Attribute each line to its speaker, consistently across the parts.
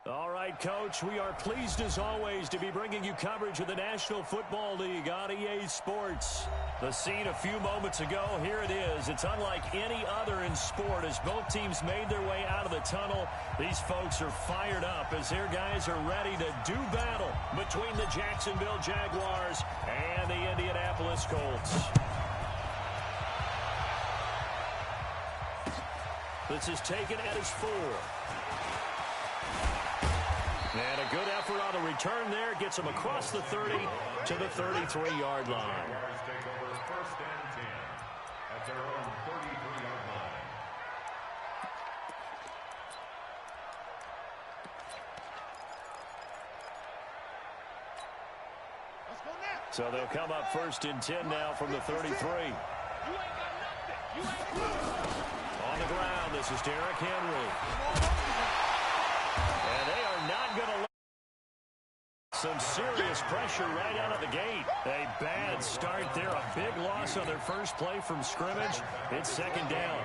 Speaker 1: All right, Coach, we are pleased as always to be bringing you coverage of the National Football League on EA Sports. The scene a few moments ago, here it is. It's unlike any other in sport as both teams made their way out of the tunnel. These folks are fired up as their guys are ready to do battle between the Jacksonville Jaguars and the Indianapolis Colts. This is taken at his 4. And a good effort on the return there. Gets him across the 30 to the 33-yard line.
Speaker 2: Take over first and 10 at their own 33-yard line.
Speaker 1: So they'll come up first and 10 now from the 33. On the ground, this is Derrick Henry. And they are not going to let some serious pressure right out of the gate. A bad start there. A big loss on their first play from scrimmage. It's second down.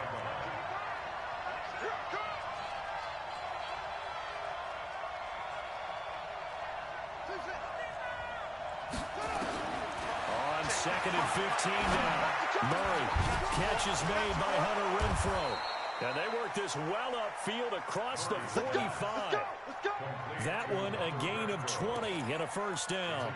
Speaker 1: On second and 15 now. Murray. Catch is made by Hunter Renfrow. And they work this well upfield across the 45. That one a gain of 20 and a first down.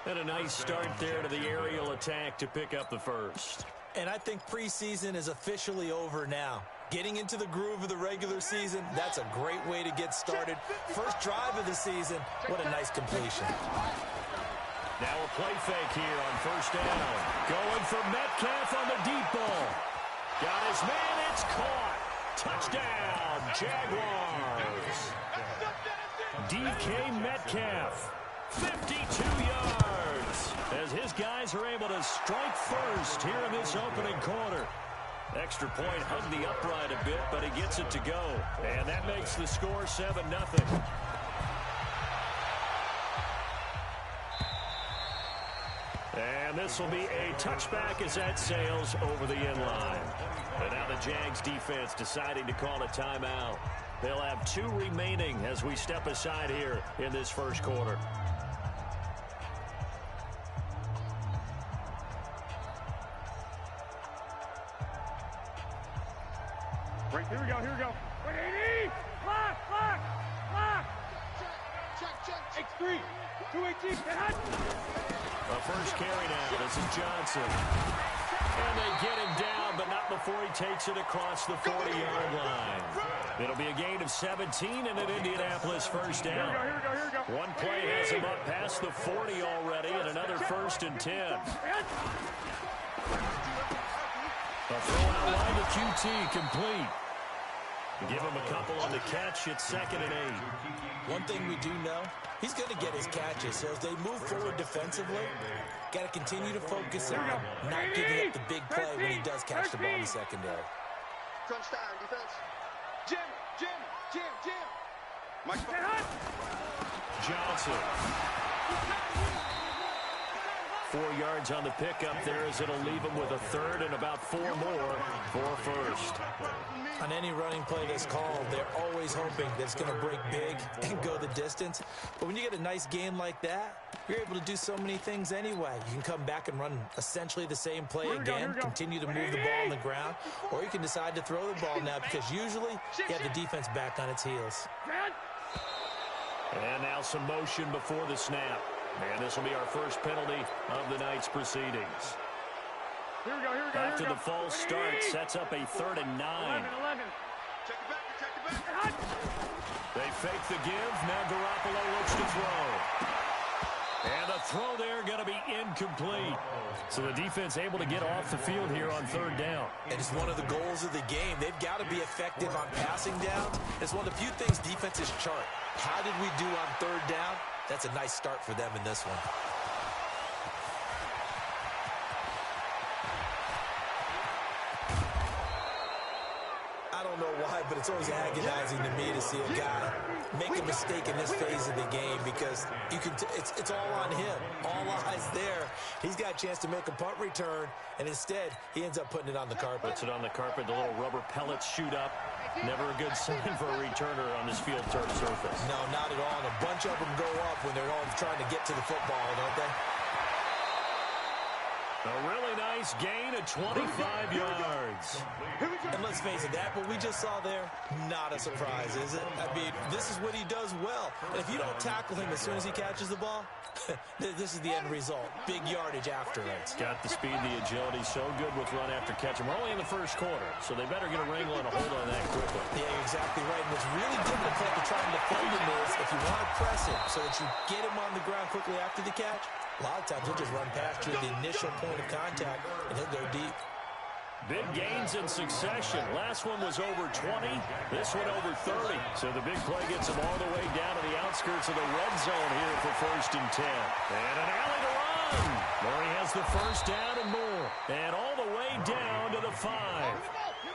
Speaker 1: And a nice start there to the aerial attack to pick up the first.
Speaker 3: And I think preseason is officially over now. Getting into the groove of the regular season, that's a great way to get started. First drive of the season, what a nice completion.
Speaker 1: Now a play fake here on first down. Going for Metcalf on the deep ball. Got his man, it's caught. Touchdown, Jaguars. DK Metcalf, 52 yards. As his guys are able to strike first here in this opening quarter. Extra point hugged the upright a bit, but he gets it to go. And that makes the score 7-0. And this will be a touchback as that sails over the end line. And now the Jags defense deciding to call a timeout. They'll have 2 remaining as we step aside here in this first quarter.
Speaker 4: Right, here we go. 180! Lock! Check. X3, 218, hot!
Speaker 1: The first carry now, this is Johnson. And they get him down, but not before he takes it across the 40-yard line. It'll be a gain of 17 and an Indianapolis first down.
Speaker 4: Here we go.
Speaker 1: One play has him up past the 40 already, and another first and 10. A throw out line to QT, complete. Give him a couple on the catch. It's second and 8.
Speaker 3: One thing we do know, he's going to get his catches. So as they move forward defensively, got to continue to focus on not giving up the big play when he does catch the ball in the secondary.
Speaker 5: Crunch time, defense. Jim. Mike.
Speaker 1: Johnson. 4 yards on the pickup there as it'll leave him with a third and about 4 more for first.
Speaker 3: On any running play that's called, they're always hoping that it's going to break big and go the distance. But when you get a nice game like that, you're able to do so many things anyway. You can come back and run essentially the same play again, continue to move the ball on the ground, or you can decide to throw the ball now because usually you have the defense back on its heels.
Speaker 1: And now some motion before the snap. And this will be our first penalty of the night's proceedings.
Speaker 4: Here we go.
Speaker 1: After the false start, sets up a 3rd and 9.
Speaker 5: 11. Check it back.
Speaker 1: They fake the give. Now Garoppolo looks to throw. And the throw there going to be incomplete. So the defense able to get off the field here on 3rd down.
Speaker 3: And it's one of the goals of the game. They've got to be effective on passing downs. It's one of the few things defenses chart. How did we do on 3rd down? That's a nice start for them in this one. I don't don't know why, but it's always agonizing to me to see a guy make a mistake in this phase of the game because you can it's all on him. All eyes there. He's got a chance to make a punt return, and instead, he ends up putting it on the carpet.
Speaker 1: Puts it on the carpet. The little rubber pellets shoot up. Never a good sign for a returner on this field turf surface.
Speaker 3: No, not at all. And a bunch of them go up when they're all trying to get to the football, don't they?
Speaker 1: A really nice gain of 25 yards.
Speaker 3: And let's face it, that what we just saw there, not a surprise, is it? I mean, this is what he does well. And if you don't tackle him as soon as he catches the ball, this is the end result. Big yardage afterwards.
Speaker 1: Got the speed, the agility, so good with run after catch. We're only in the first quarter, so they better get a wrangle and a hold on that quickly.
Speaker 3: Yeah, you're exactly right. And what's really difficult to try and defend him is if you want to press him so that you get him on the ground quickly after the catch, a lot of times he'll just run past you at the initial point of contact, and he'll go deep.
Speaker 1: Big gains in succession. Last one was over 20. This one over 30. So the big play gets him all the way down to the outskirts of the red zone here for 1st and 10. And an alley to run. Murray has the first down and more. And all the way down to the 5.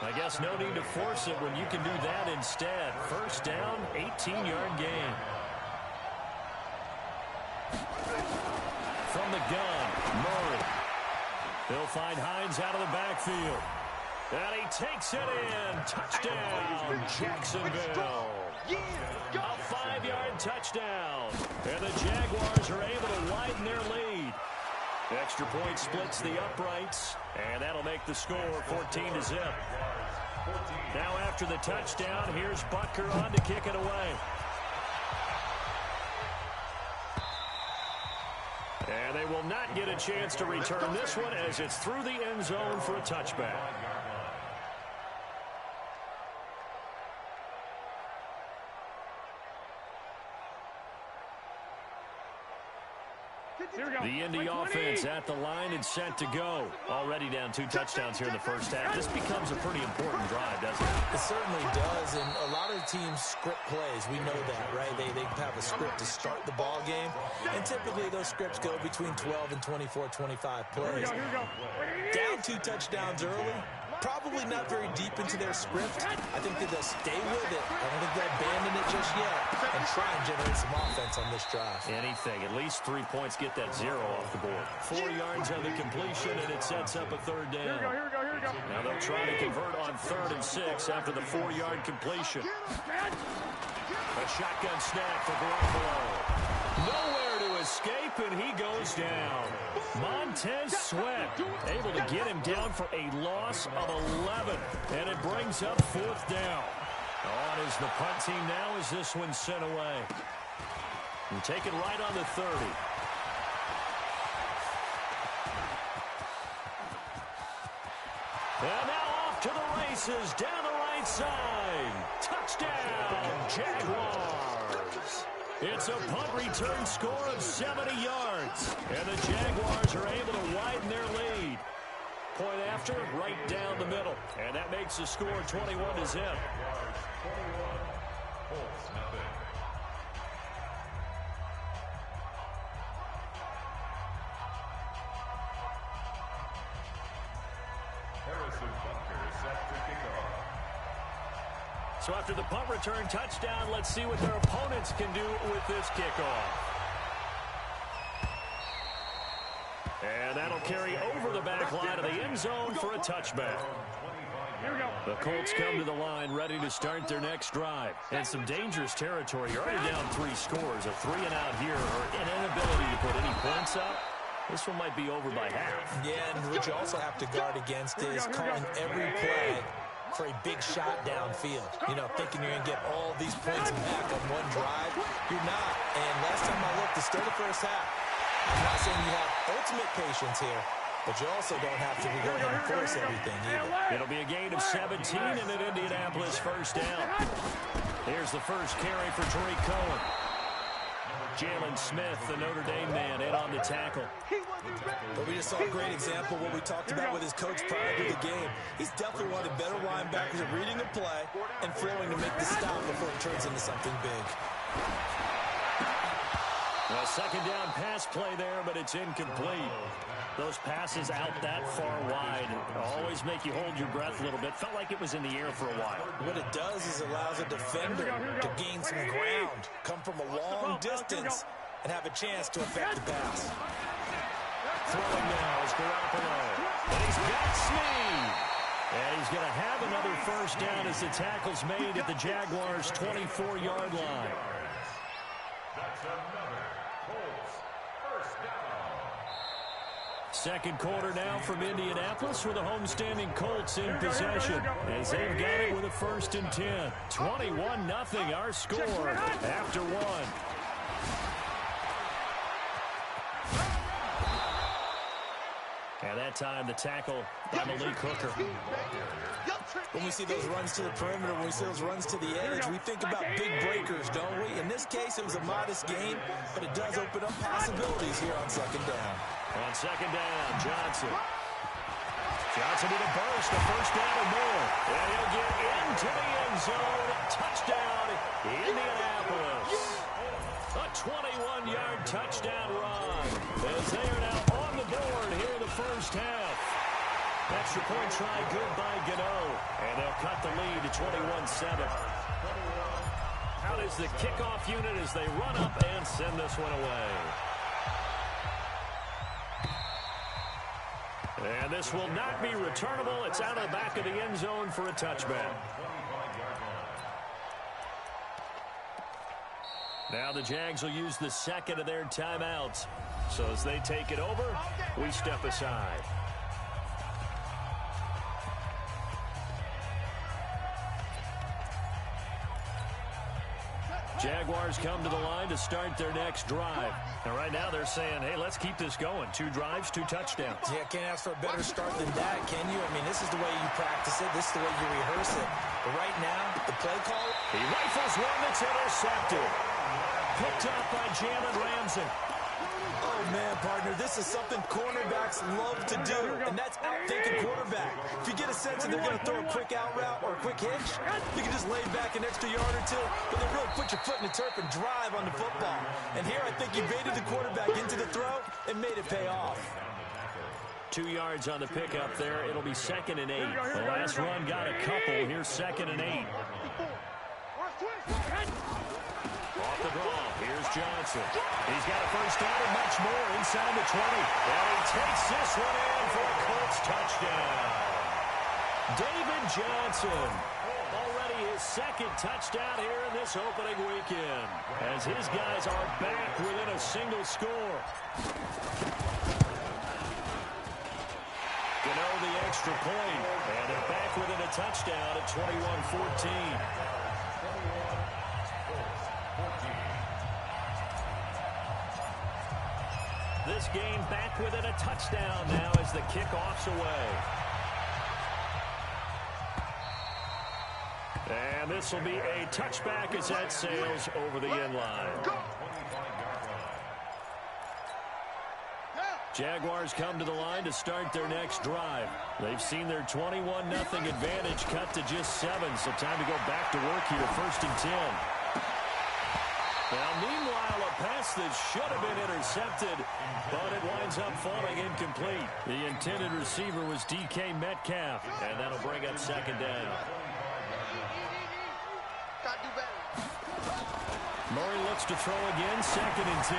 Speaker 1: I guess no need to force it when you can do that instead. First down, 18-yard gain. From the gun, Murray. They'll find Hines out of the backfield. And he takes it in. Touchdown, Jacksonville. A 5-yard touchdown. And the Jaguars are able to widen their lead. Extra point splits the uprights. And that'll make the score 14-0. Now after the touchdown, here's Butker on to kick it away. And they will not get a chance to return this one as it's through the end zone for a touchback. The Indy offense at the line and set to go. Already down 2 touchdowns here in the first half. This becomes a pretty important drive, doesn't it?
Speaker 3: It certainly does, and a lot of teams script plays. We know that, right? They have a script to start the ball game, and typically those scripts go between 12 and 24, 25 plays. Down 2 touchdowns early, probably not very deep into their script. I think that they'll stay with it. I don't think they'll abandon it just yet and try and generate some offense on this drive.
Speaker 1: Anything. At least 3 points, get that 0 off the board. 4 yards on the completion, and it sets up a 3rd down.
Speaker 4: Here we go.
Speaker 1: Now they'll try to convert on 3rd and 6 after the 4-yard completion. A shotgun snap for Garoppolo. Nowhere to escape, and he goes down. Montez Sweat able to get him down for a loss of 11, and it brings up 4th down. On is the punt team now as this one's sent away. And take it right on the 30. And now off to the races, down the right side. Touchdown, Jaguars. It's a punt return score of 70 yards. And the Jaguars are able to widen their lead. Point after, right down the middle. And that makes the score 21-0. So after the punt return touchdown, let's see what their opponents can do with this kickoff. And that'll carry over the back line of the end zone for a touchback. The Colts come to the line ready to start their next drive. And some dangerous territory. You're already down 3 scores. A 3-and-out here or an inability to put any points up. This one might be over by half.
Speaker 3: Yeah, and what you also have to guard against is calling every play for a big shot downfield. You know, thinking you're going to get all these points back on one drive. You're not. And last time I looked, it's still the first half. I'm not saying you have ultimate patience here, but you also don't have to be going to force everything either.
Speaker 1: It'll be a gain of 17 and an Indianapolis first down. Here's the first carry for Tariq Cohen. Jalen Smith, the Notre Dame man, in on the tackle.
Speaker 3: But we just saw a great example of what we talked about with his coach prior to the game. He's definitely one of the better linebackers at reading a play and flowing to make the stop before it turns into something big.
Speaker 1: A second down pass play there, but it's incomplete. Those passes out that far wide always make you hold your breath a little bit. Felt like it was in the air for a while.
Speaker 3: What it does is allows a defender to gain some ground, come from a long distance, and have a chance to affect the pass.
Speaker 1: Throwing now is Garoppolo. And he's got Snead. And he's going to have another first down as the tackle's made at the Jaguars' 24-yard line.
Speaker 2: That's another Colts first down.
Speaker 1: Second quarter now from Indianapolis with the homestanding Colts in possession as they've got it with a 1st and 10. 21-0 our score after one. And that time the tackle by Malik Hooker.
Speaker 3: When we see those runs to the perimeter, when we see those runs to the edge, we think about big breakers, don't we? In this case, it was a modest gain, but it does open up possibilities here on second down.
Speaker 1: On second down, Johnson. Johnson with a burst, a first down or more. And he'll get into the end zone. Touchdown, Indianapolis. A 21-yard touchdown run as they are now on the board here in the first half. Extra point try good by Gano. And they'll cut the lead to 21-7. Out is the kickoff unit as they run up and send this one away. And this will not be returnable. It's out of the back of the end zone for a touchback. Now the Jags will use the second of their timeouts. So as they take it over, we step aside. Jaguars come to the line to start their next drive. And right now they're saying, hey, let's keep this going. 2 drives, 2 touchdowns.
Speaker 3: Yeah, can't ask for a better start than that, can you? I mean, this is the way you practice it. This is the way you rehearse it. But right now, the play call.
Speaker 1: He rifles one that's intercepted. Picked up by Jalen Ramsey.
Speaker 3: Oh, man, partner, this is something cornerbacks love to do, and that's outthinking quarterback. If you get a sense that they're going to throw a quick out route or a quick hitch, you can just lay back an extra yard or two, but then really put your foot in the turf and drive on the football. And here I think he baited the quarterback into the throw and made it pay off.
Speaker 1: 2 yards on the pickup there. It'll be 2nd and 8. The last run got a couple. Here's 2nd and 8. Off the draw. Here's Johnson. He's got a first down and much more inside the 20. And he takes this one in for a Colts touchdown. David Johnson. Already his 2nd touchdown here in this opening weekend. As his guys are back within a single score. Gano the extra point. And they're back within a touchdown at 21-14. This game back within a touchdown now as the kickoff's away. And this will be a touchback as that sails over the end line. Jaguars come to the line to start their next drive. They've seen their 21-0 advantage cut to just 7, so time to go back to work here, 1st and 10. Now, meanwhile, a pass that should have been intercepted, but it winds up falling incomplete. The intended receiver was DK Metcalf, and that'll bring up 2nd down. Murray looks to throw again, 2nd and 10.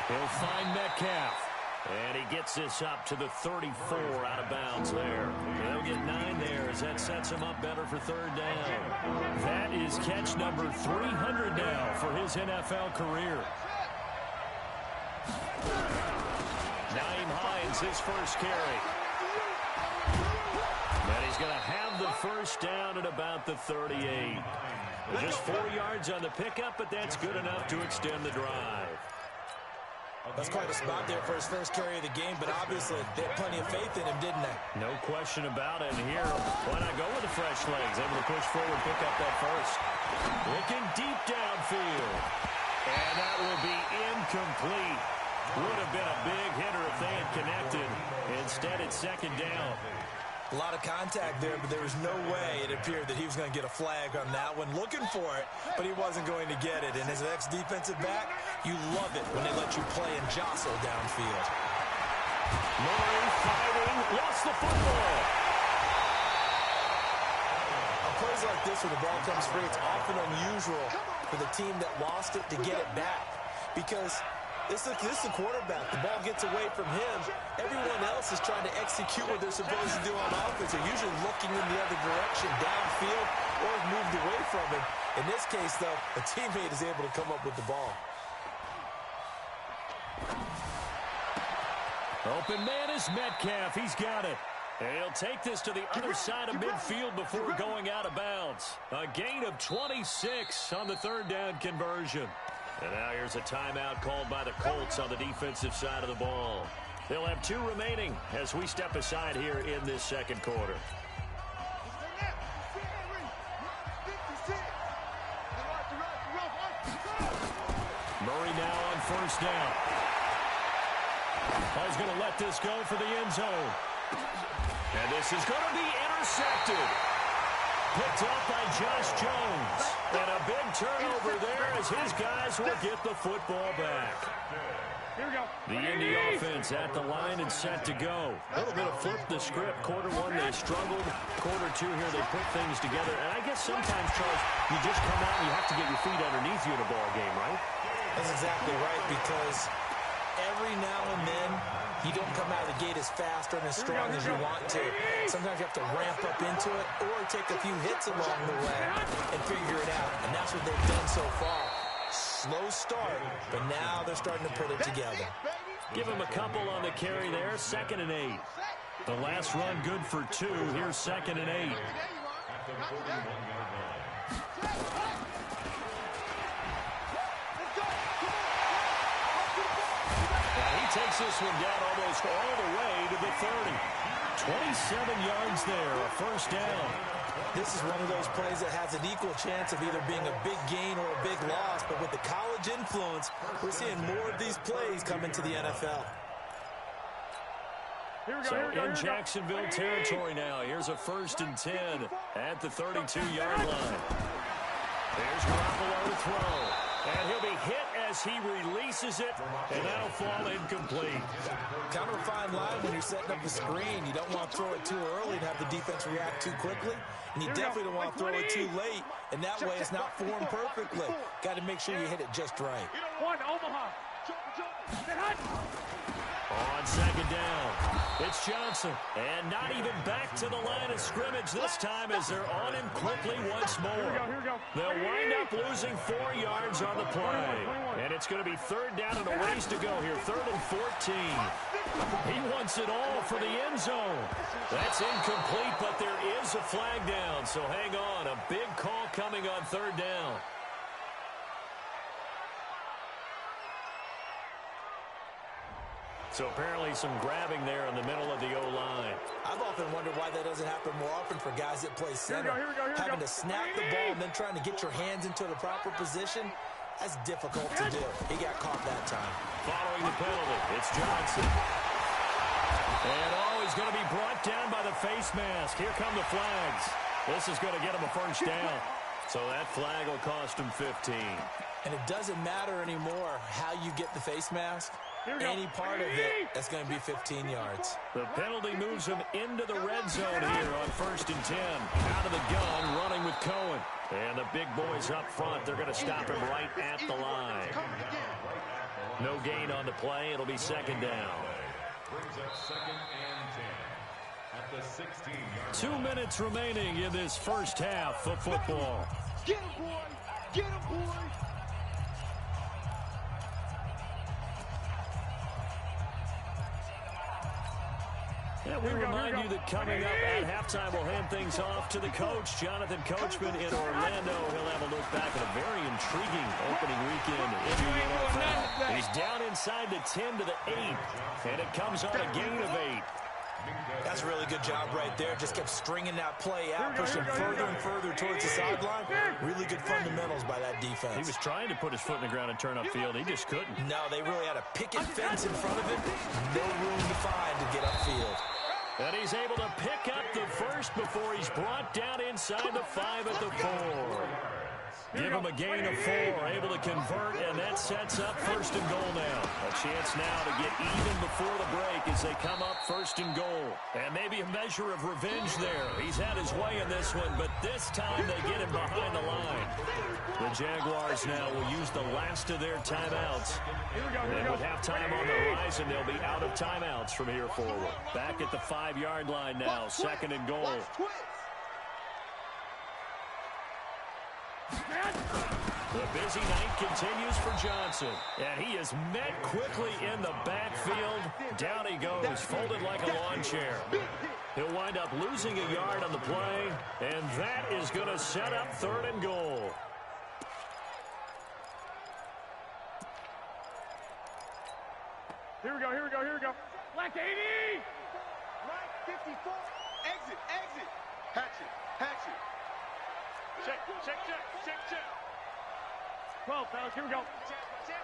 Speaker 1: He'll find Metcalf. And he gets this up to the 34 out of bounds there. They'll get 9 there as that sets him up better for 3rd down. That is catch number 300 now for his NFL career. Nyheim Hines, his first carry. And he's going to have the first down at about the 38. Just 4 yards on the pickup, but that's good enough to extend the drive.
Speaker 3: That's quite a spot there for his first carry of the game, but obviously they had plenty of faith in him, didn't they?
Speaker 1: No question about it. And here, why not go with the fresh legs? Able to push forward, pick up that first. Looking deep downfield. And that will be incomplete. Would have been a big hitter if they had connected. Instead, it's 2nd down.
Speaker 3: A lot of contact there, but there was no way it appeared that he was going to get a flag on that one. Looking for it, but he wasn't going to get it. And as an ex-defensive back, you love it when they let you play and jostle downfield.
Speaker 1: Murray fighting, lost the football.
Speaker 3: On plays like this where the ball comes free, it's often unusual for the team that lost it to get it back. Because this is the quarterback. The ball gets away from him. Everyone else is trying to execute what they're supposed to do on offense. They're usually looking in the other direction, downfield, or moved away from him. In this case, though, a teammate is able to come up with the ball.
Speaker 1: Open man is Metcalf. He's got it. And he'll take this to the other side of midfield before going out of bounds. A gain of 26 on the third down conversion. And now here's a timeout called by the Colts on the defensive side of the ball. They'll have 2 remaining as we step aside here in this second quarter. Murray now on first down. He's going to let this go for the end zone. And this is going to be intercepted. Picked up by Josh Jones. And a big turnover there as his guys will get the football back.
Speaker 4: Here we go.
Speaker 1: The Indy offense at the line and set to go. A little bit of flip the script. Quarter 1, they struggled. Quarter 2 here, they put things together. And I guess sometimes, Charles, you just come out and you have to get your feet underneath you in a ball game, right?
Speaker 3: That's exactly right, because every now and then, you don't come out of the gate as fast or as strong as you want to. Sometimes you have to ramp up into it or take a few hits along the way and figure it out. And that's what they've done so far. Slow start, but now they're starting to put it together.
Speaker 1: Give him a couple on the carry there. 2nd and 8. The last run good for 2. Here's 2nd and 8. Takes this one down almost all the way to the 30. 27 yards there, a first down.
Speaker 3: This is one of those plays that has an equal chance of either being a big gain or a big loss, but with the college influence, we're seeing more of these plays come into the NFL.
Speaker 1: So in Jacksonville territory now, here's a 1st and 10 at the 32-yard line. There's Garoppolo to throw. And he'll be hit as he releases it, and that'll fall incomplete.
Speaker 3: Kind of a fine line when you're setting up a screen. You don't want to throw it too early and have the defense react too quickly, and you definitely don't want to throw it too late, and that way it's not formed perfectly. Got to make sure you hit it just right.
Speaker 4: 1, Omaha.
Speaker 1: On 2nd down, it's Johnson. And not even back to the line of scrimmage this time as they're on him quickly once more.
Speaker 4: Here we go.
Speaker 1: They'll wind up losing 4 yards on the play. And it's going to be 3rd down and a ways to go here. 3rd and 14. He wants it all for the end zone. That's incomplete, but there is a flag down. So hang on. A big call coming on 3rd down. So apparently some grabbing there in the middle of the O-line.
Speaker 3: I've often wondered why that doesn't happen more often for guys that play center.
Speaker 4: Here we go.
Speaker 3: Having to snap the ball and then trying to get your hands into the proper position, that's difficult to do. He got caught that time.
Speaker 1: Following the penalty, it's Johnson. And he's going to be brought down by the face mask. Here come the flags. This is going to get him a first down. So that flag will cost him 15.
Speaker 3: And it doesn't matter anymore how you get the face mask. Any part of it, that's going to be 15 yards.
Speaker 1: The penalty moves him into the red zone here on 1st and 10. Out of the gun, running with Cohen. And the big boys up front, they're going to stop him right at the line. No gain on the play. It'll be 2nd down.
Speaker 2: Brings up 2nd and 10 at the 16-yard
Speaker 1: 2 minutes remaining in this first half of football.
Speaker 5: Get him, boy! Get him, boy!
Speaker 1: Yeah, we remind you that coming up at halftime, we'll hand things off to the coach, Jonathan Coachman in Orlando. He'll have a look back at a very intriguing opening weekend in the NFL. He's down inside the 10 to the 8, and it comes on a gain of 8.
Speaker 3: That's a really good job right there. Just kept stringing that play out, pushing further and further towards the sideline. Really good fundamentals by that defense.
Speaker 1: He was trying to put his foot in the ground and turn upfield. He just couldn't.
Speaker 3: No, they really had a picket fence in front of him. No room to find to get upfield.
Speaker 1: And he's able to pick up the first before he's brought down inside the 5 at the 4. Give him a gain of 4, able to convert, and that sets up first and goal now. A chance now to get even before the break as they come up first and goal. And maybe a measure of revenge there. He's had his way in this one, but this time they get him behind the line. The Jaguars now will use the last of their timeouts. And with halftime on the horizon, they'll be out of timeouts from here forward. Back at the 5-yard line now, second and goal. The busy night continues for Johnson. And he is met quickly in the backfield. Down he goes, folded like a lawn chair. He'll wind up losing a yard on the play. And that is going to set up third and goal.
Speaker 4: Here we go, here we go, here we go. Black 80!
Speaker 5: Right 54. Exit, exit. Hatchet, hatchet.
Speaker 4: Check, check, check, check, check. 12, fellas, here we go.
Speaker 5: Check, check.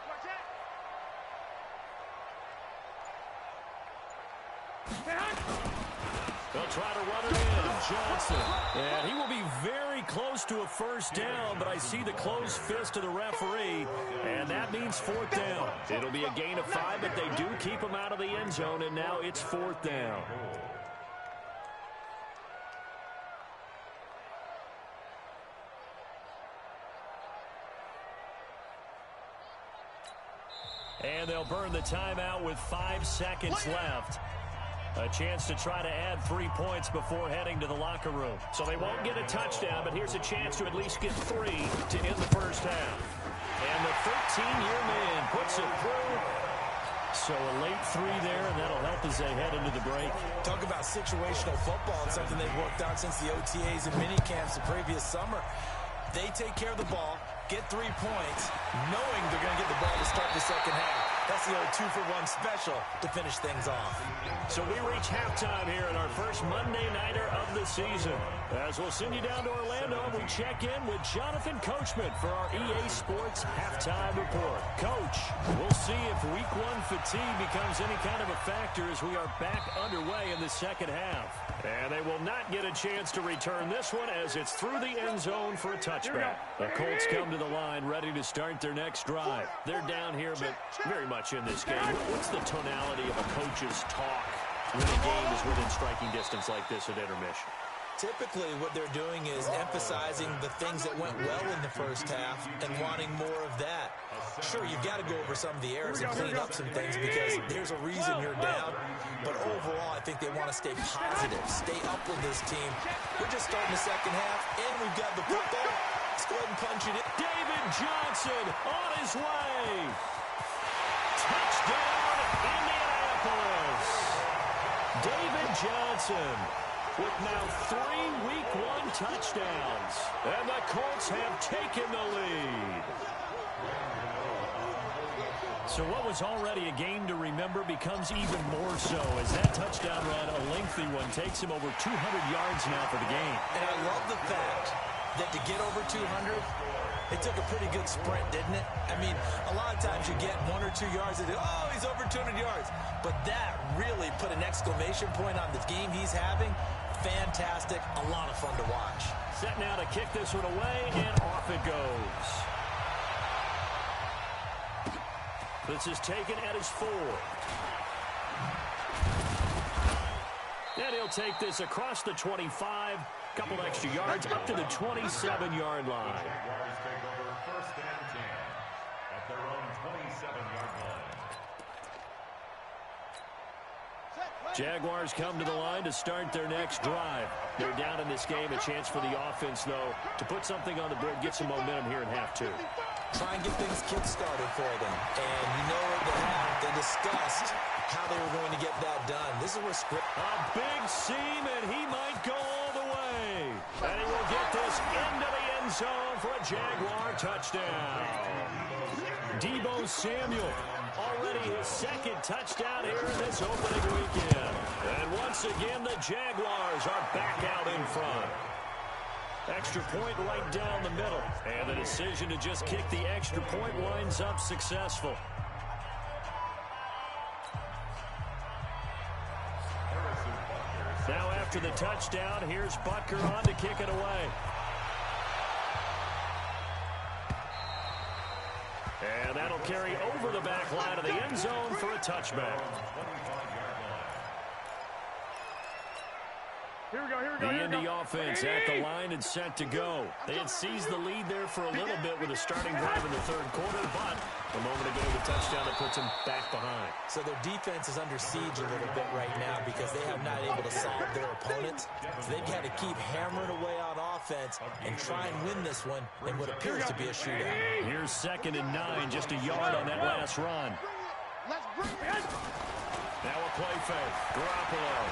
Speaker 1: They'll try to run it in. Johnson. And he will be very close to a first down, but I see the closed fist of the referee, and that means fourth down. It'll be a gain of 5, but they do keep him out of the end zone, and now it's fourth down. And they'll burn the timeout with 5 seconds left. A chance to try to add 3 points before heading to the locker room. So they won't get a touchdown, but here's a chance to at least get 3 to end the first half. And the 13-year man puts it through. So a late 3 there, and that'll help as they head into the break.
Speaker 3: Talk about situational football. It's something they've worked on since the OTAs and minicamps the previous summer. They take care of the ball, get 3 points, knowing they're going to get the ball to start the second half. That's the old 2-for-1 special to finish things off.
Speaker 1: So we reach halftime here in our first Monday Nighter of the season. As we'll send you down to Orlando, we check in with Jonathan Coachman for our EA Sports Halftime Report. Coach, we'll see if Week 1 fatigue becomes any kind of a factor as we are back underway in the second half. And they will not get a chance to return this one as it's through the end zone for a touchback. The Colts come to the line ready to start their next drive. They're down here, but very much in this game. What's the tonality of a coach's talk when a game is within striking distance like this at intermission?
Speaker 3: Typically, what they're doing is emphasizing the things that went well in the first half and wanting more of that. Sure, you've got to go over some of the errors and clean up some things because there's a reason you're down. But overall, I think they want to stay positive, stay up with this team. We're just starting the second half, and we've got the football. Let's go ahead and punch it in.
Speaker 1: David Johnson on his way. Touchdown, Indianapolis. David Johnson with now 3 Week 1 touchdowns. And the Colts have taken the lead. So what was already a game to remember becomes even more so as that touchdown run, a lengthy one, takes him over 200 yards now for the game.
Speaker 3: And I love the fact that to get over 200, it took a pretty good sprint, didn't it? I mean, a lot of times you get 1 or 2 yards and oh, he's over 200 yards. But that really put an exclamation point on the game he's having. Fantastic, a lot of fun to watch.
Speaker 1: Set now to kick this one away, and off it goes. This is taken at his 4. And he'll take this across the 25, couple extra yards, up to the 27-yard line.
Speaker 2: Jaguars take over first and 10 at their own 27-yard line.
Speaker 1: Jaguars come to the line to start their next drive. They're down in this game. A chance for the offense, though, to put something on the board, get some momentum here in half 2.
Speaker 3: Try and get things kick-started for them. And you know what they discussed how they were going to get that done. This is where script.
Speaker 1: A big seam, and he might go all the way. And he will get this into the end zone for a Jaguar touchdown. Deebo Samuel, already his second touchdown here in this opening weekend. And once again, the Jaguars are back out in front. Extra point right down the middle. And the decision to just kick the extra point winds up successful.
Speaker 2: Harrison Butker
Speaker 1: after the touchdown. Here's Butker on to kick it away. And that'll carry over the back line of the end zone for a touchback.
Speaker 4: Here we go, here we go,
Speaker 1: The
Speaker 4: here we
Speaker 1: Indy
Speaker 4: go.
Speaker 1: offense at the line and set to go. They had seized the lead there for a little bit with a starting drive in the third quarter, but a moment ago the touchdown that puts them back behind.
Speaker 3: So their defense is under siege a little bit right now because they have not able to solve their opponents. So they've got to keep hammering away on offense and try and win this one in what appears to be a shootout.
Speaker 1: Here's 2nd and 9, just a yard on that last run.
Speaker 5: Let's bring it.
Speaker 1: Now a play fake. Garoppolo.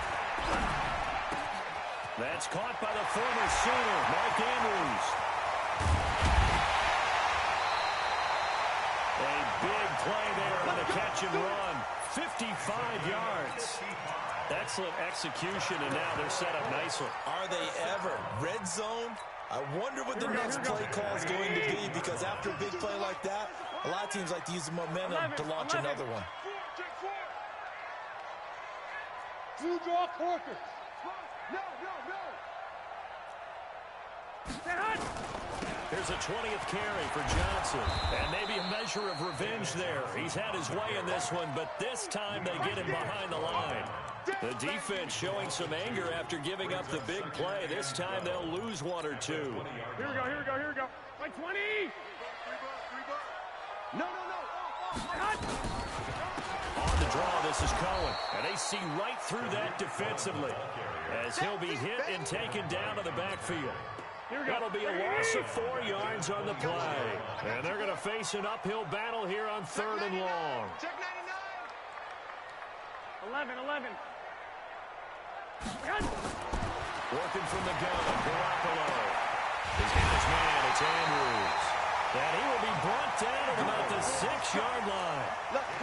Speaker 1: That's caught by the former Sooner, Mark Andrews. A big play there on the catch and run. 55 yards. Excellent execution, and now they're set up nicely.
Speaker 3: Are they ever? Red zone? I wonder what the next play call is going to be because after a big play like that, a lot of teams like to use the momentum to launch another one.
Speaker 5: Two draw corkers. No, no, no.
Speaker 1: Here's a 20th carry for Johnson. And maybe a measure of revenge there. He's had his way in this one, but this time they get him behind the line. The defense showing some anger after giving up the big play. This time they'll lose one or two.
Speaker 4: Here we go, here we go, here we go. Like 20.
Speaker 5: No, no, no.
Speaker 1: On the draw, this is Cohen. And they see right through that defensively as he'll be hit and taken down to the backfield. That'll be a loss of 4 yards on the play. And they're going to face an uphill battle here on 3rd and long.
Speaker 5: Check 99.
Speaker 4: 11.
Speaker 1: Working from the gun, Garoppolo. His hands man, it's Andrews. And he will be brought down at about the 6-yard line.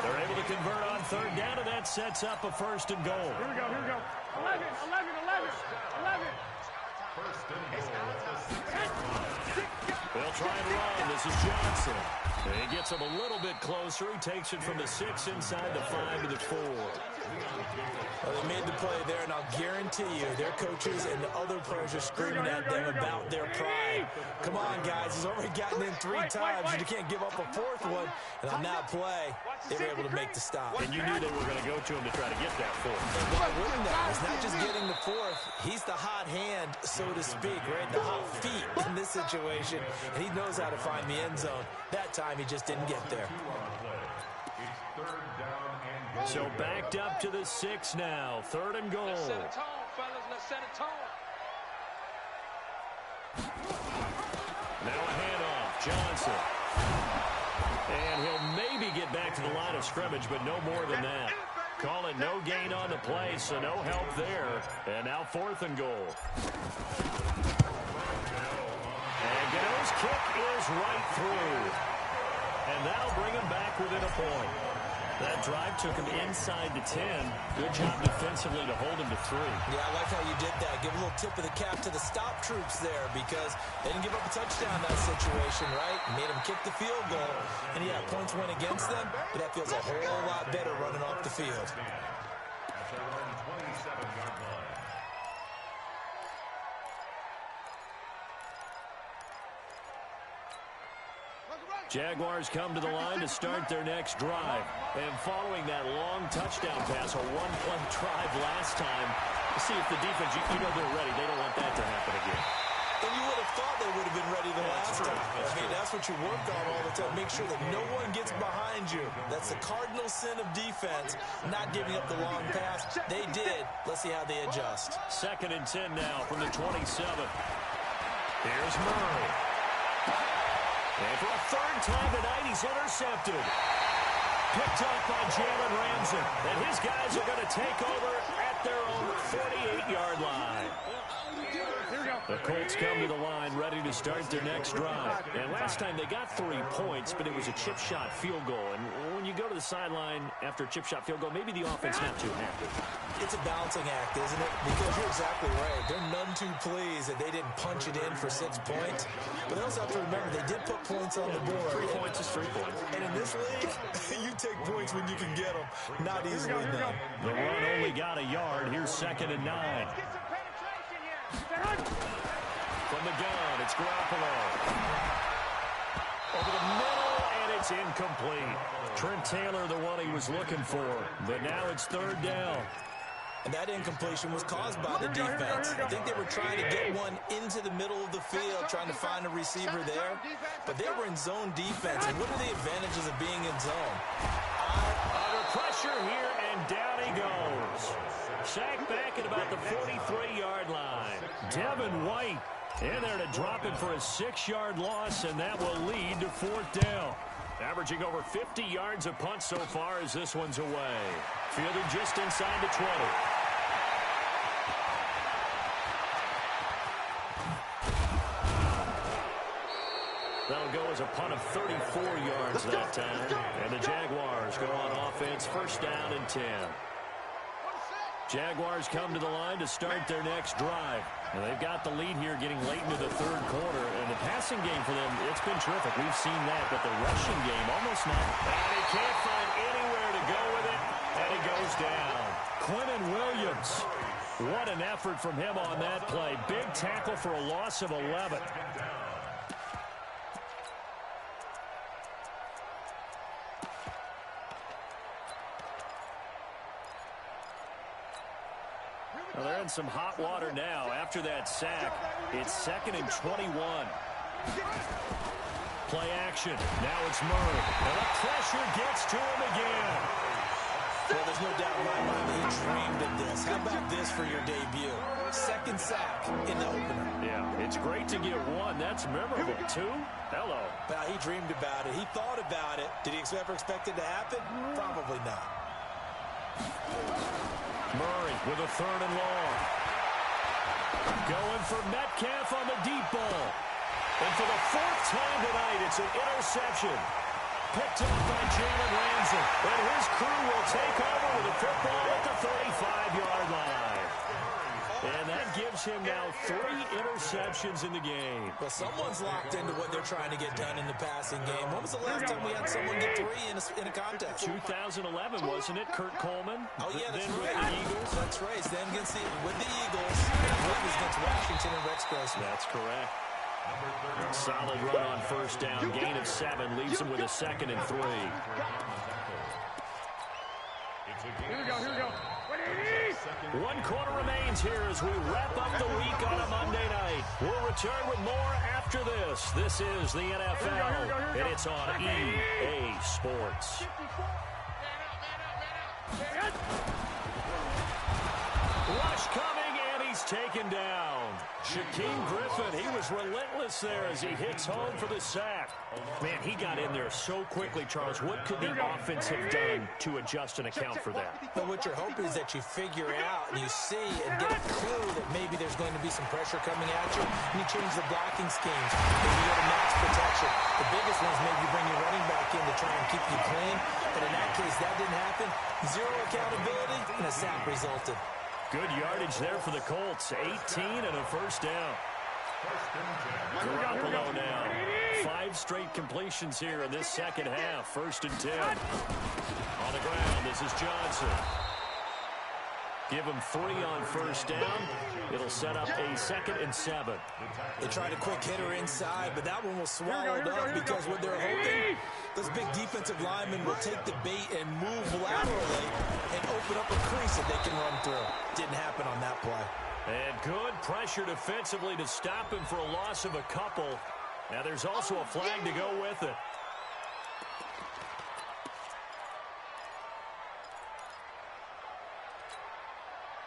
Speaker 1: They're able to convert on 3rd down, and that sets up a 1st and goal.
Speaker 4: Here we go, here we go. 11.
Speaker 1: They'll try and run. This is Johnson. And he gets him a little bit closer. He takes it from the 6 inside the 5 to the 4.
Speaker 3: Well, they made the play there, and I'll guarantee you their coaches and the other players are screaming at them about their pride. Come on, guys. He's already gotten in 3 times. You can't give up a 4th one. And on that play, they were able to make the stop.
Speaker 1: And you knew they were going to go to him to try to get that 4th.
Speaker 3: And why wouldn't that? It's not just getting the 4th. He's the hot hand, so to speak, right? The hot feet in this situation. And he knows how to find the end zone. That time, he just didn't get there.
Speaker 1: So backed up to the 6 now. 3rd and goal.
Speaker 5: Let's set a tone, fellas. Let's set a tone.
Speaker 1: Now a handoff. Johnson. And he'll maybe get back to the line of scrimmage, but no more than that. Call it no gain on the play, so no help there. And now 4th and goal. And Gano's kick is right through. And that'll bring him back within a point. That drive took him inside the 10. Good job defensively to hold him to 3.
Speaker 3: Yeah, I like how you did that. Give a little tip of the cap to the stop troops there because they didn't give up a touchdown in that situation, right? Made them kick the field goal. And yeah, points went against them, but that feels a whole lot better running off the field.
Speaker 1: Jaguars come to the line to start their next drive. And following that long touchdown pass, a one-play drive last time, see if the defense, you know they're ready. They don't want that to happen again.
Speaker 3: And you would have thought they would have been ready the last time. I mean, that's what you work on all the time. Make sure that no one gets behind you. That's the cardinal sin of defense, not giving up the long pass. They did. Let's see how they adjust.
Speaker 1: 2nd and 10 now from the 27. Here's Murray. And for a 3rd time tonight, he's intercepted. Picked up by Jalen Ramsey. And his guys are going to take over at their own 48-yard line. The Colts come to the line ready to start their next drive. And last time they got 3 points, but it was a chip shot field goal. And when you go to the sideline after a chip shot field goal, maybe the offense not too happy.
Speaker 3: It's a balancing act, isn't it? Because you're exactly right. They're none too pleased that they didn't punch it in for 6 points. But they also have to remember they did put points on the board.
Speaker 1: 3 points is 3 points.
Speaker 3: And in this league, you take points when you can get them. Not easily done.
Speaker 1: The run only got a yard. Here's 2nd and 9. It's Garoppolo. Over the middle, and it's incomplete. Trent Taylor, the one he was looking for. But now it's third down.
Speaker 3: And that incompletion was caused by the defense. I think they were trying to get one into the middle of the field, trying to find a receiver there. But they were in zone defense. And what are the advantages of being in zone?
Speaker 1: Under pressure here, and down he goes. Sacked back at about the 43-yard line. Devin White in there to drop it for a 6-yard loss, and that will lead to fourth down. Averaging over 50 yards a punt so far as this one's away. Fielded just inside the 20. That'll go as a punt of 34 yards that time. And the Jaguars go on offense, first down and 10. Jaguars come to the line to start their next drive. And they've got the lead here getting late into the third quarter. And the passing game for them, it's been terrific. We've seen that, but the rushing game almost not. And he can't find anywhere to go with it. And he goes down. Quentin Williams. What an effort from him on that play. Big tackle for a loss of 11. Well, they're in some hot water now. After that sack, it's 2nd and 21. Play action. Now it's Murray. And the pressure gets to him again.
Speaker 3: Well, there's no doubt in my mind that he dreamed of this. How about this for your debut? 2nd sack in the opener.
Speaker 1: Yeah, it's great to get 1. That's memorable. 2? Hello.
Speaker 3: Well, he dreamed about it. He thought about it. Did he ever expect it to happen? Probably not.
Speaker 1: Murray with a 3rd and long. Going for Metcalf on the deep ball. And for the 4th time tonight, it's an interception. Picked up by Jalen Ramsey. And his crew will take over with the football at the 35-yard line. And that gives him now 3 interceptions in the game.
Speaker 3: Well, someone's locked into what they're trying to get done in the passing game. When was the last time we had someone get 3 in a contest?
Speaker 1: 2011, wasn't it? Kurt Coleman.
Speaker 3: Oh, yeah, that's
Speaker 1: then
Speaker 3: right.
Speaker 1: With the Eagles.
Speaker 3: That's right. Then with the Eagles. And I believe it was against Washington and Rex Grossman.
Speaker 1: That's correct. Solid run on first down. Gain of 7 leaves him with a 2nd and 3.
Speaker 4: Here we go.
Speaker 1: 1 quarter remains here as we wrap up the week on a Monday night. We'll return with more after this. This is the NFL, and it's on EA Sports. Rush coming, and he's taken down. Shaquem Griffin, he was relentless there as he hits home for the sack. Man, he got in there so quickly, Charles. What could the offense have done to adjust and account for that?
Speaker 3: But what you're hoping is that you figure out and you see and get a clue that maybe there's going to be some pressure coming at you, and you change the blocking schemes. Maybe you go to max protection. The biggest one is maybe you bring your running back in to try and keep you clean. But in that case, that didn't happen. 0 accountability, and a sack resulted.
Speaker 1: Good yardage there for the Colts. 18 and a first down. Garoppolo now. 5 straight completions here in this second half. 1st and 10. On the ground, this is Johnson. Give him 3 on first down. It'll set up a 2nd and 7.
Speaker 3: They tried a quick hitter inside, but that one was swallowed up because what they're hoping, those big defensive linemen will take the bait and move laterally and open up a crease that they can run through. Didn't happen on that play.
Speaker 1: And good pressure defensively to stop him for a loss of a couple. Now there's also a flag to go with it.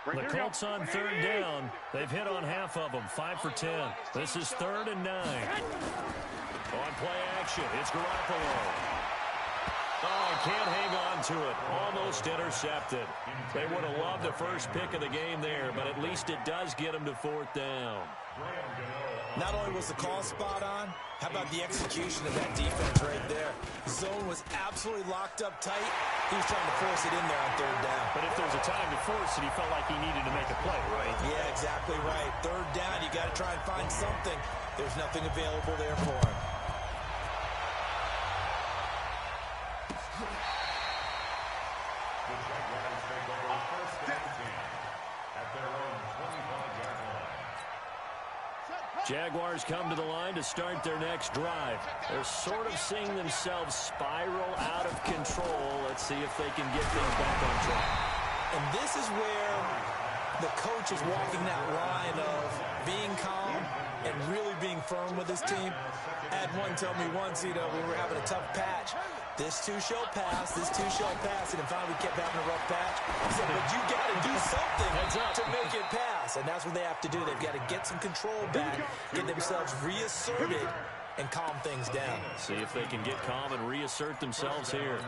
Speaker 1: The Colts on 3rd down. They've hit on half of them, 5 for 10. This is 3rd and 9. On play action, it's Garoppolo. Oh, can't hang on to it. Almost intercepted. They would have loved the first pick of the game there, but at least it does get them to 4th down.
Speaker 3: Not only was the call spot on, how about the execution of that defense right there? Zone was absolutely locked up tight. He was trying to force it in there on 3rd down.
Speaker 1: But if there's a time to force it, he felt like he needed to make a play, right?
Speaker 3: Yeah, exactly right. 3rd down, you got to try and find something. There's nothing available there for him.
Speaker 2: At their own 25-yard line.
Speaker 1: Jaguars come to the line to start their next drive. They're sort of seeing themselves spiral out of control. Let's see if they can get things back on track.
Speaker 3: And this is where the coach is walking that line of being calm and really being firm with his team. I had one tell me once, we were having a tough patch. This too shall pass, this too shall pass. And then finally we kept having a rough patch. He said, but you got to do something to make it pass. And that's what they have to do. They've got to get some control back, get themselves reasserted, and calm things down.
Speaker 1: See if they can get calm and reassert themselves here.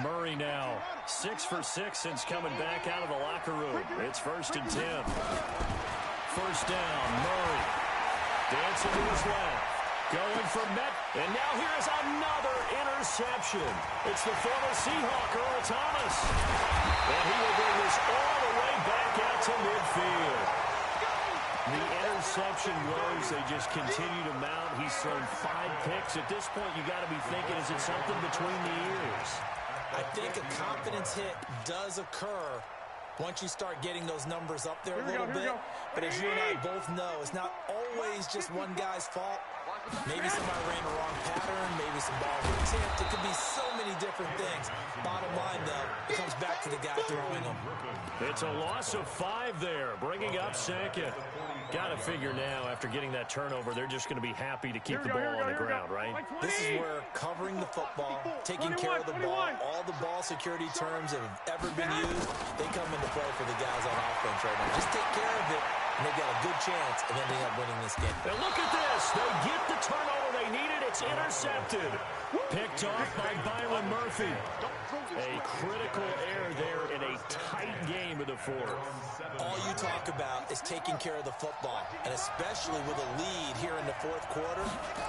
Speaker 1: Murray now, 6 for 6 since coming back out of the locker room. It's 1st and 10. First down, Murray. Dancing to his left. Going for Met. And now here's another interception. It's the former Seahawk, Earl Thomas. And he will bring this all the way back out to midfield. The interception woes, they just continue to mount. He's thrown 5 picks. At this point, you got to be thinking, is it something between the ears?
Speaker 3: I think a confidence hit does occur once you start getting those numbers up there a little bit. But as you and I both know, it's not always just one guy's fault. Maybe somebody ran the wrong pattern. Maybe some balls were tipped. It could be so many different things. Bottom line, though, it comes back to the guy throwing them.
Speaker 1: It's a loss of 5 there, bringing up second. Got to figure now, after getting that turnover, they're just going to be happy to keep the ball on the ground, right?
Speaker 3: This is where covering the football, taking care of the ball, all the ball security terms that have ever been used, they come into play for the guys on offense right now. Just take care of it, and they've got a good chance of ending up winning this game.
Speaker 1: And look at this. They get the turnover they needed. It's intercepted. Picked off by Byron Murphy. A critical error there in a tight game of the 4th.
Speaker 3: All you talk about is taking care of the football, and especially with a lead here in the 4th quarter,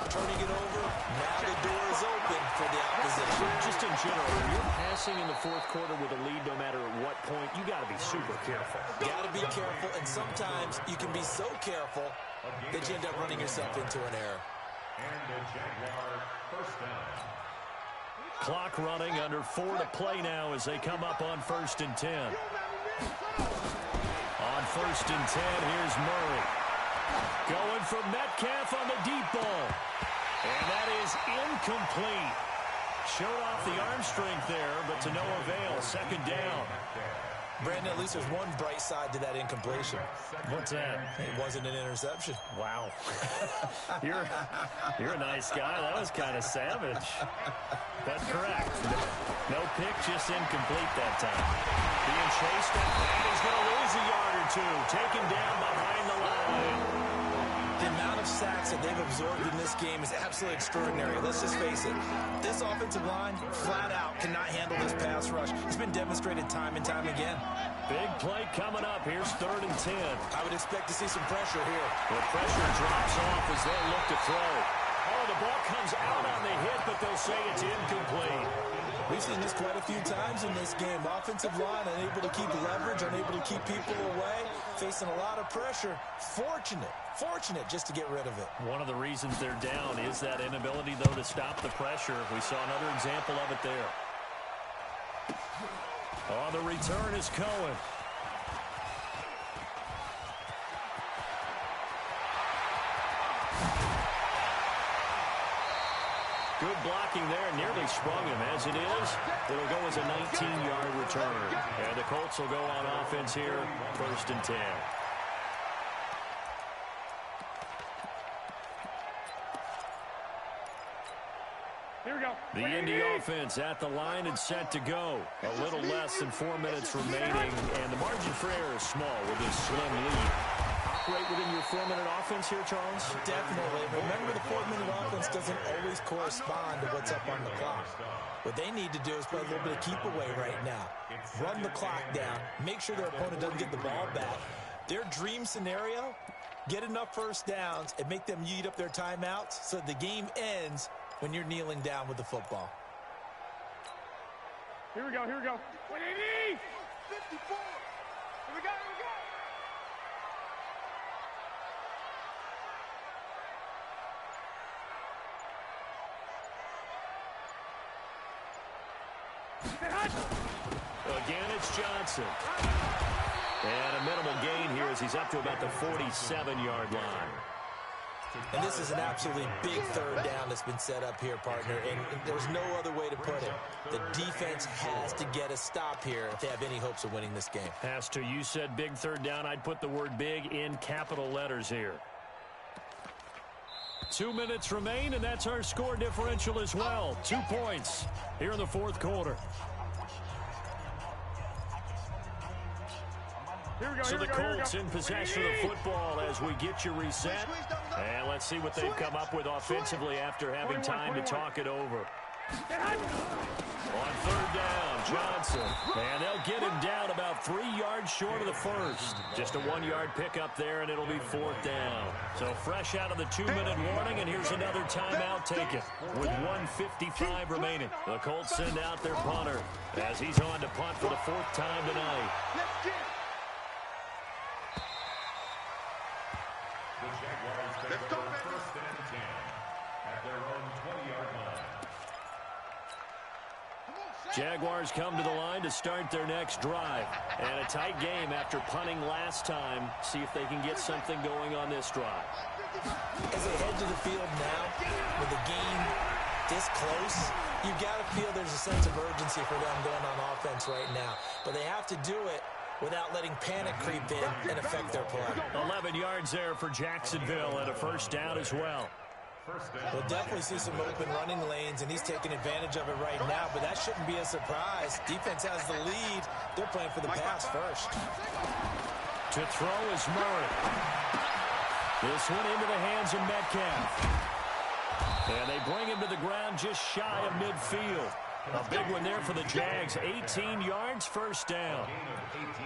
Speaker 3: turning it over, now the door is open for the opposition.
Speaker 1: Just in general, when you're passing in the 4th quarter with a lead, no matter at what point, you got to be super careful.
Speaker 3: Got to be careful, and sometimes you can be so careful that you end up running yourself into an error.
Speaker 2: And the Jaguar first down.
Speaker 1: Clock running, under 4 to play now as they come up on 1st and 10. On 1st and 10, here's Murray. Going for Metcalf on the deep ball. And that is incomplete. Showed off the arm strength there, but to no avail. 2nd down.
Speaker 3: Brandon, at least there's one bright side to that incompletion.
Speaker 1: What's that?
Speaker 3: It wasn't an interception.
Speaker 1: Wow. You're a nice guy. That was kind of savage. But correct. No pick, just incomplete that time. Being chased, and he's going to lose a yard or 2. Taken down behind the line.
Speaker 3: The amount of sacks that they've absorbed in this game is absolutely extraordinary. Let's just face it. This offensive line, flat out, cannot handle this pass rush. It's been demonstrated time and time again.
Speaker 1: Big play coming up. Here's 3rd and 10.
Speaker 3: I would expect to see some pressure here.
Speaker 1: The pressure drops off as they look to throw. Oh, the ball comes out on the hit, but they'll say it's incomplete.
Speaker 3: We've seen this quite a few times in this game. Offensive line unable to keep leverage, unable to keep people away, facing a lot of pressure. Fortunate just to get rid of it.
Speaker 1: One of the reasons they're down is that inability, though, to stop the pressure. We saw another example of it there. On the return is Cohen. Good blocking there, nearly sprung him. As it is, it'll go as a 19-yard return. And the Colts will go on offense here, 1st and 10.
Speaker 4: Here we go.
Speaker 1: The Indy offense at the line and set to go. A little less than 4 minutes remaining, and the margin for error is small with this slim lead. Operate within your 4-minute offense here, Charles?
Speaker 3: Definitely. Remember, the 4-minute offense doesn't always correspond to what's up on the clock. What they need to do is play a little bit of keep away right now. Run the clock down. Make sure their opponent doesn't get the ball back. Their dream scenario, get enough first downs and make them eat up their timeouts so the game ends when you're kneeling down with the football.
Speaker 4: Here we go. 54. Here we go.
Speaker 1: Again, it's Johnson. And a minimal gain here as he's up to about the 47-yard line.
Speaker 3: And this is an absolutely big third down that's been set up here, partner, and there's no other way to put it. The defense has to get a stop here if they have any hopes of winning this game.
Speaker 1: Has to. You said big third down. I'd put the word big in capital letters here. 2 minutes remain, and that's our score differential as well. 2 points here in the fourth quarter. So the Colts in possession of the football as we get you reset. And let's see what they've come up with offensively after having time to talk it over. On third down, Johnson. And they'll get him down about 3 yards short of the first. Just a 1-yard pickup there, and it'll be fourth down. So fresh out of the 2-minute warning, and here's another timeout taken with 1:55 remaining. The Colts send out their punter as he's on to punt for the 4th time tonight.
Speaker 2: The Jaguars take over first and 10 at their own 20-yard line.
Speaker 1: Jaguars come to the line to start their next drive. And a tight game after punting last time. See if they can get something going on this drive.
Speaker 3: As they head to the field now, with the game this close, you've got to feel there's a sense of urgency for them going on offense right now. But they have to do it without letting panic creep in and affect their play.
Speaker 1: 11 yards there for Jacksonville and a first down as well.
Speaker 3: We'll definitely see some open running lanes, and he's taking advantage of it right now, but that shouldn't be a surprise. Defense has the lead. They're playing for the pass first.
Speaker 1: To throw is Murray. This one into the hands of Metcalf. And they bring him to the ground just shy of midfield. A big one there for the Jags. 18 yards, first down.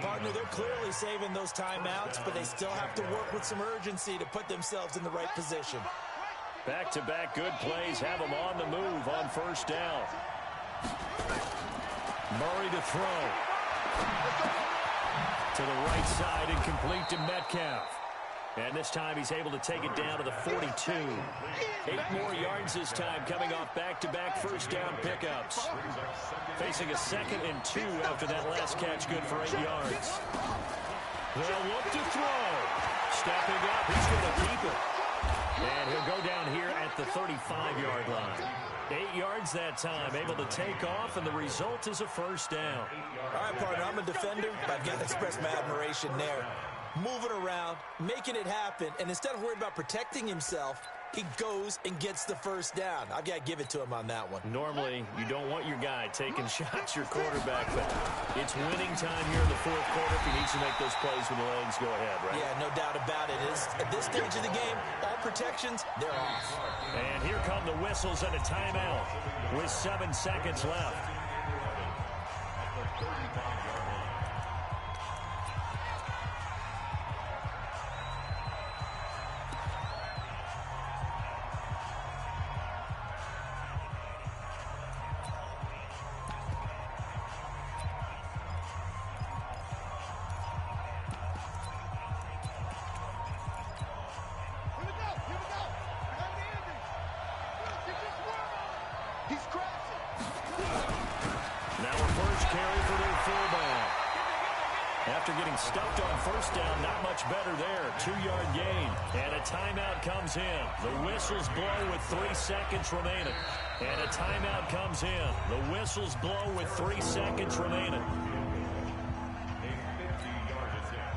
Speaker 3: Partner, they're clearly saving those timeouts, but they still have to work with some urgency to put themselves in the right position.
Speaker 1: Back-to-back good plays have them on the move on first down. Murray to throw. To the right side and complete to Metcalf. And this time he's able to take it down to the 42. 8 more yards this time coming off back-to-back first down pickups. Facing a 2nd and 2 after that last catch, good for 8 yards. They'll look to throw. Stepping up, he's going to keep it. And he'll go down here at the 35-yard line. 8 yards that time, able to take off, and the result is a first down.
Speaker 3: All right, partner, I'm a defender, but I've got to express my admiration there. Moving around, making it happen, and instead of worried about protecting himself, he goes and gets the first down. I've got to give it to him on that one.
Speaker 1: Normally, you don't want your guy taking shots, your quarterback, but it's winning time here in the fourth quarter. If he needs to make those plays with the legs, go ahead, right?
Speaker 3: Yeah, no doubt about it. At this stage of the game, all protections, they're off.
Speaker 1: And here come the whistles and a timeout with 7 seconds left. After getting stuffed on first down, not much better there. 2-yard gain. And a timeout comes in. The whistles blow with 3 seconds remaining. And a timeout comes in. The whistles blow with 3 seconds remaining.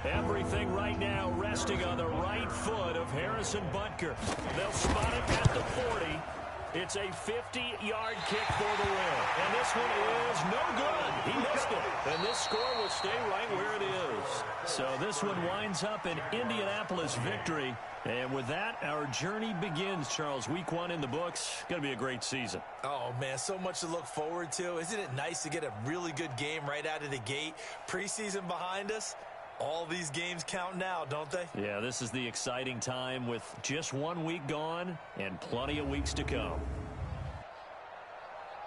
Speaker 1: Everything right now resting on the right foot of Harrison Butker. They'll spot it at the 40. It's a 50-yard kick for the win. And this one is no good. He missed it. And this score will stay right where it is. So this one winds up an Indianapolis victory. And with that, our journey begins, Charles. Week 1 in the books. Going to be a great season.
Speaker 3: Oh, man, so much to look forward to. Isn't it nice to get a really good game right out of the gate? Preseason behind us. All these games count now, don't they?
Speaker 1: Yeah, this is the exciting time with just 1 week gone and plenty of weeks to come.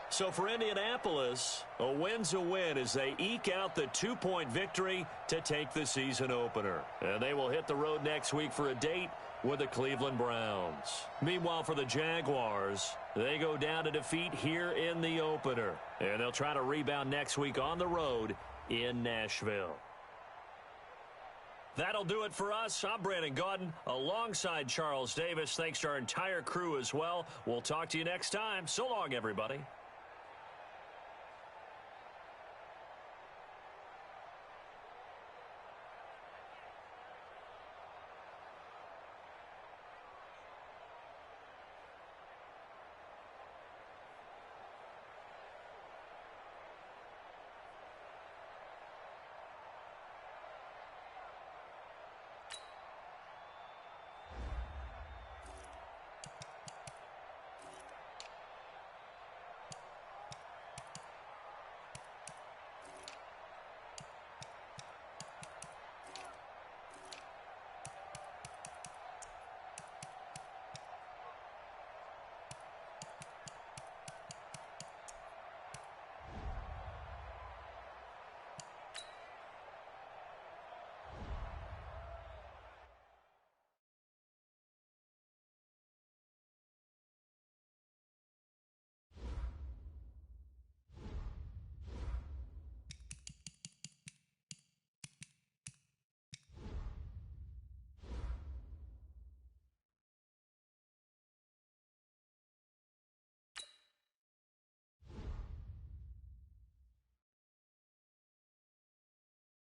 Speaker 1: So for Indianapolis, a win's a win as they eke out the 2-point victory to take the season opener. And they will hit the road next week for a date with the Cleveland Browns. Meanwhile, for the Jaguars, they go down to defeat here in the opener. And they'll try to rebound next week on the road in Nashville. That'll do it for us. I'm Brandon Gaudin alongside Charles Davis. Thanks to our entire crew as well. We'll talk to you next time. So long, everybody.